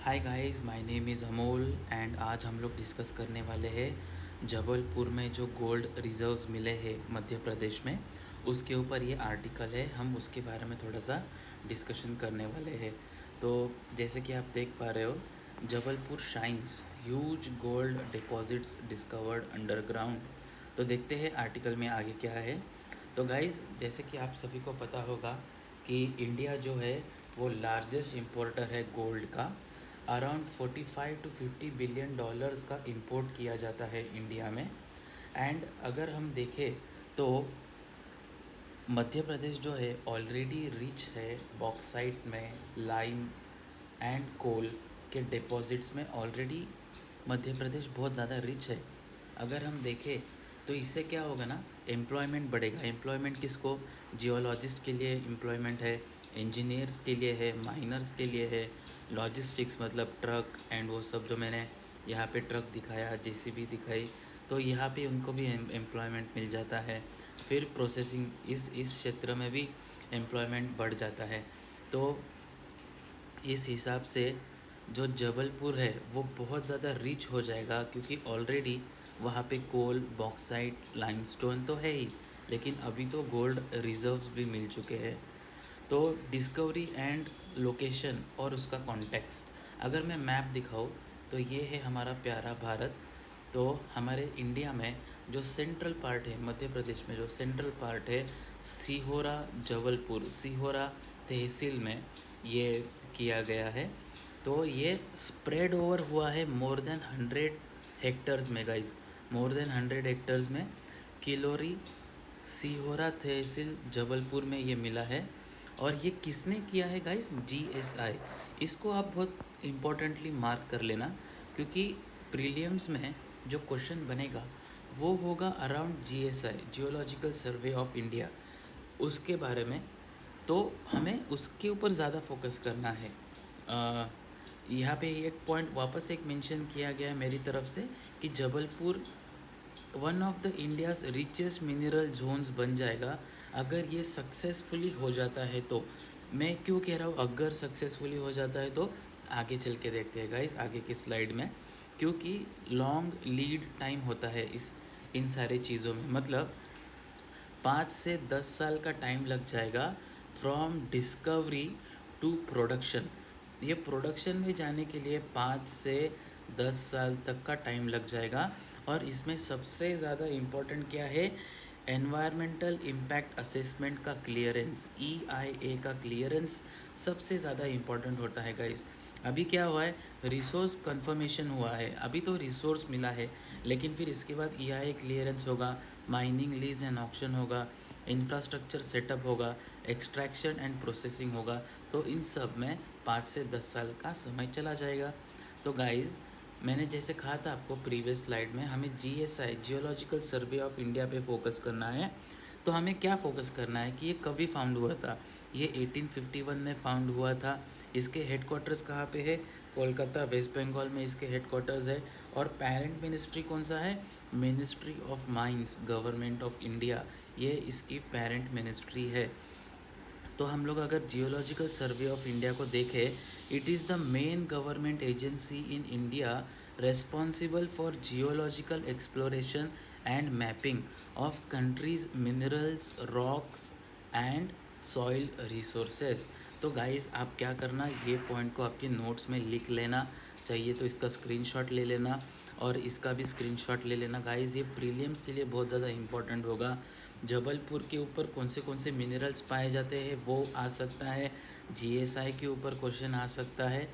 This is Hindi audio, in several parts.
Hi guys, my name is Amol and आज हम लोग डिस्कस करने वाले हैं जबलपुर में जो गोल्ड रिजर्व्स मिले हैं मध्य प्रदेश में। उसके ऊपर ये आर्टिकल है, हम उसके बारे में थोड़ा सा डिस्कशन करने वाले हैं। तो जैसे कि आप देख पा रहे हो, Jabalpur shines huge gold deposits discovered underground. तो देखते हैं आर्टिकल में आगे क्या है। तो गाइस, जैसे कि आप सभी को पता होगा कि इंडिया जो है वो लार्जेस्ट इंपोर्टर है गोल्ड का। अराउंड 45 टू 50 बिलियन डॉलर्स का इंपोर्ट किया जाता है इंडिया में। एंड अगर हम देखें तो मध्य प्रदेश जो है ऑलरेडी रिच है बॉक्साइट में, लाइम एंड कोल के डिपॉजिट्स में। ऑलरेडी मध्य प्रदेश बहुत ज़्यादा रिच है। अगर हम देखें तो इससे क्या होगा ना, एम्प्लॉयमेंट बढ़ेगा। एम्प्लॉयमेंट किसको? जियोलॉजिस्ट के लिए एम्प्लॉयमेंट है, इंजीनियर्स के लिए है, माइनर्स के लिए है, लॉजिस्टिक्स मतलब ट्रक एंड वो सब जो मैंने यहाँ पे ट्रक दिखाया, जेसीबी दिखाई, तो यहाँ पे उनको भी एम्प्लॉयमेंट मिल जाता है। फिर प्रोसेसिंग, इस क्षेत्र में भी एम्प्लॉयमेंट बढ़ जाता है। तो इस हिसाब से जो जबलपुर है वो बहुत ज़्यादा रिच हो जाएगा, क्योंकि ऑलरेडी वहाँ पे कोल, बॉक्साइट, लाइमस्टोन तो है ही, लेकिन अभी तो गोल्ड रिजर्व्स भी मिल चुके हैं। तो डिस्कवरी एंड लोकेशन और उसका कॉन्टेक्स्ट, अगर मैं मैप दिखाऊँ तो ये है हमारा प्यारा भारत। तो हमारे इंडिया में जो सेंट्रल पार्ट है, मध्य प्रदेश में जो सेंट्रल पार्ट है, सीहोरा जबलपुर, सीहोरा तहसील में ये किया गया है। तो ये स्प्रेड ओवर हुआ है मोर देन 100 हेक्टर्स में गाइस, मोर देन 100 हेक्टर्स में। किलोरी सीहोरा तहसील जबलपुर में ये मिला है। और ये किसने किया है गाइस? जीएसआई। इसको आप बहुत इम्पोर्टेंटली मार्क कर लेना, क्योंकि प्रीलियम्स में जो क्वेश्चन बनेगा वो होगा around GSI, geological survey of India, उसके बारे में। तो हमें उसके ऊपर ज़्यादा फोकस करना है। यहाँ पे एक पॉइंट वापस एक मेंशन किया गया है मेरी तरफ से कि Jabalpur one of the India's richest mineral zones बन जाएगा अगर ये सक्सेसफुली हो जाता है। तो मैं क्यों कह रहा हूँ अगर सक्सेसफुली हो जाता है? तो आगे चल के देखते हैं गाइस, आगे की स्लाइड में। क्योंकि लॉन्ग लीड टाइम होता है इन सारे चीज़ों में, मतलब 5 से 10 साल का टाइम लग जाएगा फ्रॉम डिस्कवरी टू प्रोडक्शन। ये प्रोडक्शन में जाने के लिए 5 से 10 साल तक का टाइम लग जाएगा। और इसमें सबसे ज़्यादा इम्पोर्टेंट क्या है? एनवायरमेंटल इम्पैक्ट असेसमेंट का क्लियरेंस, EIA का क्लियरेंस सबसे ज़्यादा इम्पोर्टेंट होता है गाइस। अभी क्या हुआ है? रिसोर्स कंफर्मेशन हुआ है, अभी तो रिसोर्स मिला है, लेकिन फिर इसके बाद EIA क्लियरेंस होगा, माइनिंग लीज एंड ऑक्शन होगा, इंफ्रास्ट्रक्चर सेटअप होगा, एक्सट्रैक्शन एंड प्रोसेसिंग होगा। तो इन सब में 5 से 10 साल का समय चला जाएगा। तो गाइज़, मैंने जैसे कहा था आपको प्रीवियस स्लाइड में, हमें GSI, geological survey of India पे फोकस करना है। तो हमें क्या फोकस करना है कि ये कभी फाउंड हुआ था? ये 1851 में फाउंड हुआ था। इसके हेडक्वार्टर्स कहाँ पे है? कोलकाता, वेस्ट बंगाल में इसके हेडक्वार्टर्स है। और पेरेंट मिनिस्ट्री कौन सा है? Ministry of mines, government of India, ये इसकी पेरेंट मिनिस्ट्री है। तो हम लोग अगर जियोलॉजिकल सर्वे ऑफ इंडिया को देखें, it is the main government agency in India responsible for geological exploration and mapping of countries minerals, rocks and soil resources. तो गाइस, आप क्या करना, ये पॉइंट को आपके नोट्स में लिख लेना, चाहिए तो इसका स्क्रीनशॉट ले लेना और इसका भी स्क्रीनशॉट ले लेना गाइस। ये प्रीलियम्स के लिए बहुत ज़्यादा इंपॉर्टेंट होगा। जबलपुर के ऊपर कौन से मिनरल्स पाए जाते हैं वो आ सकता है, जीएसआई के ऊपर क्वेश्चन आ सकता है,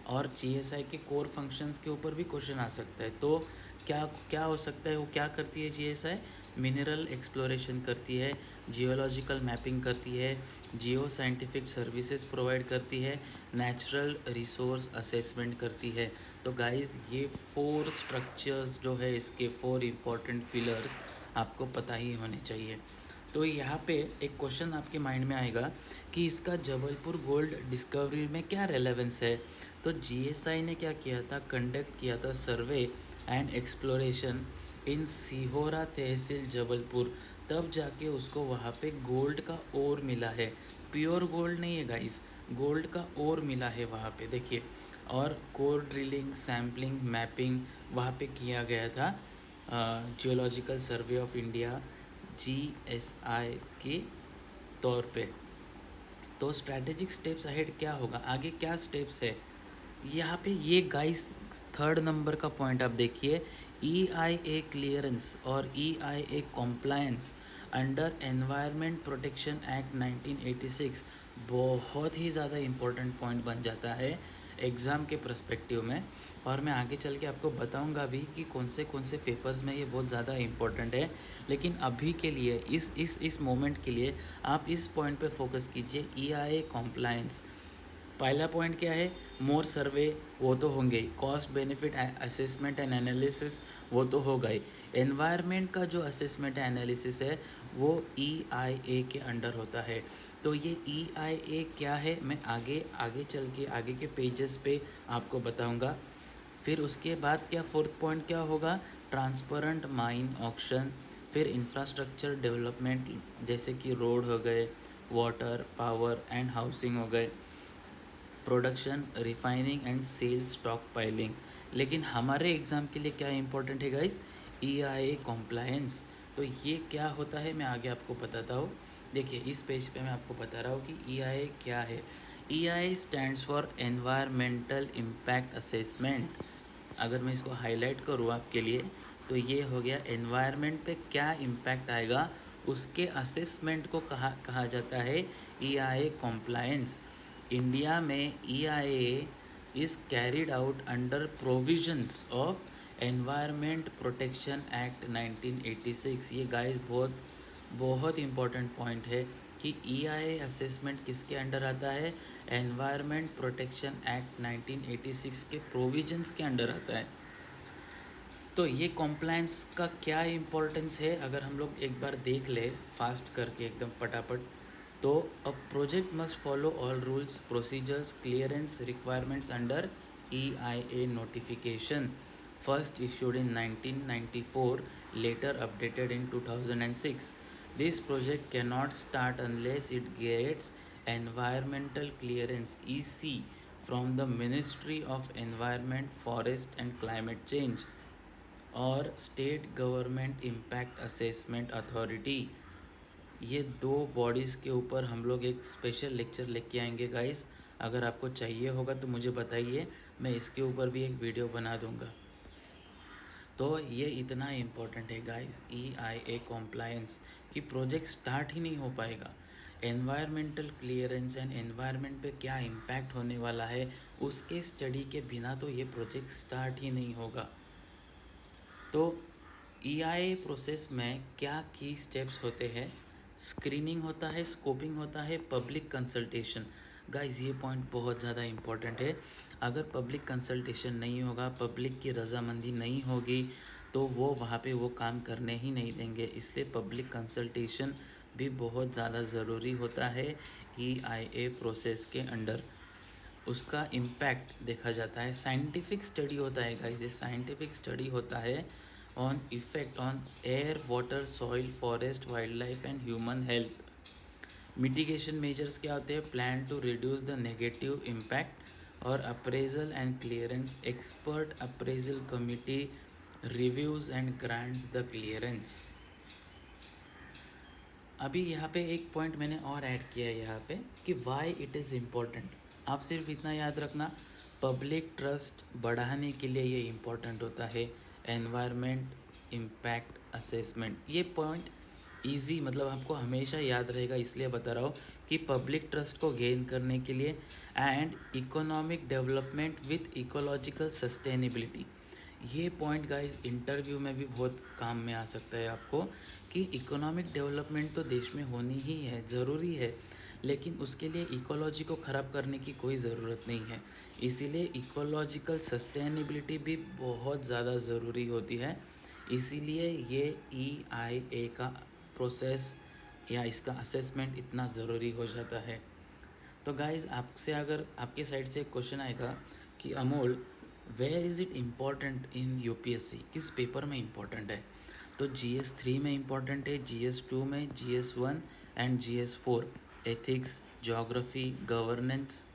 और जीएसआई के कोर फंक्शंस के ऊपर भी क्वेश्चन आ सकता है। तो क्या क्या हो सकता है? वो क्या करती है जीएसआई? मिनरल एक्सप्लोरेशन करती है, जियोलॉजिकल मैपिंग करती है, जियो साइंटिफिक सर्विसेज प्रोवाइड करती है, नेचुरल रिसोर्स असेसमेंट करती है। तो गाइस, ये 4 स्ट्रक्चर्स जो है, इसके 4 इम्पॉर्टेंट पिलर्स आपको पता ही होने चाहिए। तो यहाँ पे एक क्वेश्चन आपके माइंड में आएगा कि इसका जबलपुर गोल्ड डिस्कवरी में क्या रेलेवेंस है? तो जीएसआई ने क्या किया था? कंडक्ट किया था सर्वे एंड एक्सप्लोरेशन इन सीहोरा तहसील जबलपुर, तब जाके उसको वहाँ पे गोल्ड का ओर मिला है। प्योर गोल्ड नहीं है गाइस, गोल्ड का ओर मिला है वहाँ पे देखिए। और कोर ड्रिलिंग, सैम्पलिंग, मैपिंग वहाँ पे किया गया था geological survey of India GSI के तौर पे। तो स्ट्रैटेजिक स्टेप्स अहेड क्या होगा, आगे क्या स्टेप्स है यहाँ पे, ये गाइस थर्ड नंबर का पॉइंट आप देखिए। EIA क्लियरेंस और EIA compliance under environment protection act 1986 बहुत ही ज़्यादा इम्पोर्टेंट पॉइंट बन जाता है एग्ज़ाम के पर्सपेक्टिव में। और मैं आगे चल के आपको बताऊंगा भी कि कौन से पेपर्स में ये बहुत ज़्यादा इम्पोर्टेंट है। लेकिन अभी के लिए इस मोमेंट के लिए आप इस पॉइंट पे फोकस कीजिए, EIA कॉम्प्लायंस। पहला पॉइंट क्या है, मोर सर्वे वो तो होंगे, cost benefit assessment and analysis वो तो होगा ही। एनवायरनमेंट का जो असेसमेंट एनालिसिस है वो EIA के अंडर होता है। तो ये EIA क्या है मैं आगे आगे चल के आगे के पेजेस पे आपको बताऊंगा। फिर उसके बाद क्या फोर्थ पॉइंट क्या होगा, ट्रांसपेरेंट माइन ऑक्शन। फिर इंफ्रास्ट्रक्चर डेवलपमेंट जैसे कि रोड हो गए, वाटर, पावर एंड हाउसिंग हो गए, production, refining and sale stockpiling. लेकिन हमारे एग्ज़ाम के लिए क्या इंपॉर्टेंट है गाइस, EIA कॉम्प्लायंस। तो ये क्या होता है मैं आगे आपको बताता हूँ। देखिए इस पेज पे मैं आपको बता रहा हूँ कि EIA क्या है। EIA stands for environmental impact assessment. अगर मैं इसको हाईलाइट करूँ आपके लिए तो ये हो गया, एनवायरनमेंट पे क्या इम्पैक्ट आएगा उसके असेसमेंट को कहा जाता है EIA कॉम्प्लायंस। इंडिया में EIA is carried out under provisions of environment protection act 1986। ये गाइस बहुत बहुत इम्पॉर्टेंट पॉइंट है कि EIA असेसमेंट किसके अंडर आता है, एनवायरनमेंट प्रोटेक्शन एक्ट 1986 के प्रोविजंस के अंडर आता है। तो ये कॉम्प्लायंस का क्या इम्पोर्टेंस है अगर हम लोग एक बार देख ले फास्ट करके एकदम पटापट। तो a project must follow all rules, procedures, clearance requirements under EIA notification first issued in 1994, later updated in 2006. This project cannot start unless it gets environmental clearance EC from the Ministry of Environment, Forest and Climate Change और state government impact assessment authority. ये दो बॉडीज़ के ऊपर हम लोग एक स्पेशल लेक्चर लेके आएंगे गाइस। अगर आपको चाहिए होगा तो मुझे बताइए, मैं इसके ऊपर भी एक वीडियो बना दूंगा। तो ये इतना इम्पोर्टेंट है गाइस EIA कॉम्प्लायंस कि प्रोजेक्ट स्टार्ट ही नहीं हो पाएगा। एनवायरमेंटल क्लियरेंस एंड एनवायरनमेंट पे क्या इम्पैक्ट होने वाला है उसके स्टडी के बिना तो ये प्रोजेक्ट स्टार्ट ही नहीं होगा। तो EIA प्रोसेस में क्या की स्टेप्स होते हैं, स्क्रीनिंग होता है, स्कोपिंग होता है, पब्लिक कंसल्टेशन। गाइस ये पॉइंट बहुत ज़्यादा इम्पोर्टेंट है। अगर पब्लिक कंसल्टेशन नहीं होगा, पब्लिक की रजामंदी नहीं होगी तो वो वहाँ पे वो काम करने ही नहीं देंगे। इसलिए पब्लिक कंसल्टेशन भी बहुत ज़्यादा ज़रूरी होता है EIA प्रोसेस के अंडर। उसका इम्पैक्ट देखा जाता है, साइंटिफिक स्टडी होता है गाइस, ये साइंटिफिक स्टडी होता है on effect on air, water, soil, forest, wildlife and human health. Mitigation measures क्या होते हैं, plan to reduce the negative impact और appraisal and clearance, expert appraisal committee reviews and grants the clearance. अभी यहाँ पे एक पॉइंट मैंने और ऐड किया है यहाँ पे कि वाई इट इज़ इम्पोर्टेंट। आप सिर्फ इतना याद रखना, पब्लिक ट्रस्ट बढ़ाने के लिए ये इम्पोर्टेंट होता है एनवायरनमेंट इम्पैक्ट असेसमेंट। ये पॉइंट इजी मतलब आपको हमेशा याद रहेगा, इसलिए बता रहा हूँ कि पब्लिक ट्रस्ट को गेन करने के लिए and economic development with ecological sustainability. ये पॉइंट गाइस इंटरव्यू में भी बहुत काम में आ सकता है आपको कि इकोनॉमिक डेवलपमेंट तो देश में होनी ही है, ज़रूरी है, लेकिन उसके लिए इकोलॉजी को ख़राब करने की कोई ज़रूरत नहीं है। इसीलिए इकोलॉजिकल सस्टेनेबिलिटी भी बहुत ज़्यादा ज़रूरी होती है। इसीलिए ये EIA का प्रोसेस या इसका असेसमेंट इतना ज़रूरी हो जाता है। तो गाइज़ आपसे अगर आपके साइड से एक क्वेश्चन आएगा कि Amol where is it important in UPSC, किस पेपर में इम्पॉर्टेंट है, तो GS 3 में इम्पॉर्टेंट है, GS 2 में, GS 1 and GS 4 ethics, geography, governance,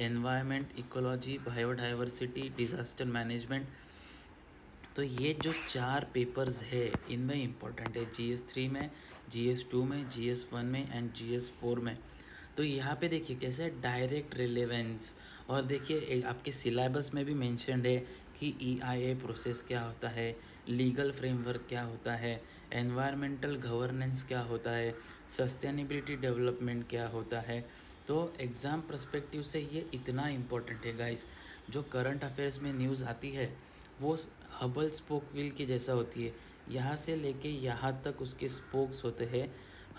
environment, ecology, biodiversity, disaster management. तो ये जो 4 पेपर्स है इनमें इम्पोर्टेंट है, GS 3 में, GS 2 में, GS 1 में एंड GS 4 में। तो यहाँ पे देखिए कैसे डायरेक्ट रिलेवेंस, और देखिए आपके सिलेबस में भी मेंशन्ड है कि EIA प्रोसेस क्या होता है, लीगल फ्रेमवर्क क्या होता है, एनवायरमेंटल गवर्नेंस क्या होता है, सस्टेनेबिलिटी डेवलपमेंट क्या होता है। तो एग्ज़ाम पर्सपेक्टिव से ये इतना इम्पोर्टेंट है गाइस। जो करंट अफेयर्स में न्यूज़ आती है वो हबल स्पोक व्हील की जैसा होती है, यहाँ से लेके यहाँ तक उसके स्पोक्स होते हैं।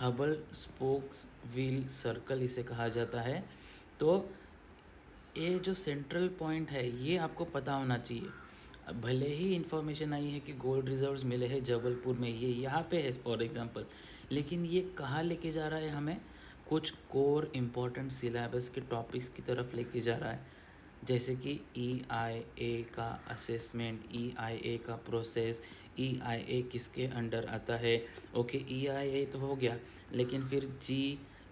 हबल स्पोक्स व्हील सर्कल इसे कहा जाता है। तो ये जो सेंट्रल पॉइंट है ये आपको पता होना चाहिए। भले ही इन्फॉर्मेशन आई है कि गोल्ड रिजर्व्स मिले हैं जबलपुर में, ये यहाँ पे है फॉर एग्जांपल, लेकिन ये कहाँ लेके जा रहा है हमें, कुछ कोर इम्पोर्टेंट सिलेबस के टॉपिक्स की तरफ लेके जा रहा है। जैसे कि EIA का असेसमेंट, EIA का प्रोसेस, EIA किसके अंडर आता है। ओके, EIA तो हो गया, लेकिन फिर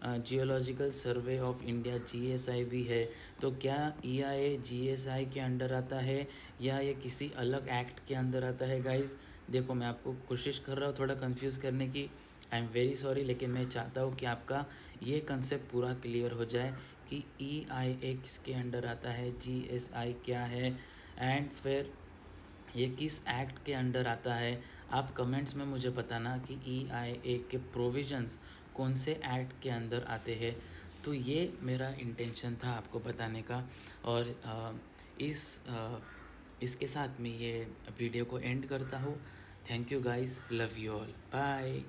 geological survey of India GSI भी है। तो क्या EIA GSI के अंडर आता है या ये किसी अलग एक्ट के अंदर आता है गाइज। देखो मैं आपको कोशिश कर रहा हूँ थोड़ा कंफ्यूज करने की, आई एम वेरी सॉरी, लेकिन मैं चाहता हूँ कि आपका ये कंसेप्ट पूरा क्लियर हो जाए कि EIA किसके अंडर आता है, GSI क्या है, एंड फिर ये किस एक्ट के अंडर आता है। आप कमेंट्स में मुझे बताना कि EIA के प्रोविजंस कौन से एक्ट के अंदर आते हैं। तो ये मेरा इंटेंशन था आपको बताने का। और इसके साथ मैं ये वीडियो को एंड करता हूँ। Thank you guys, love you all, bye.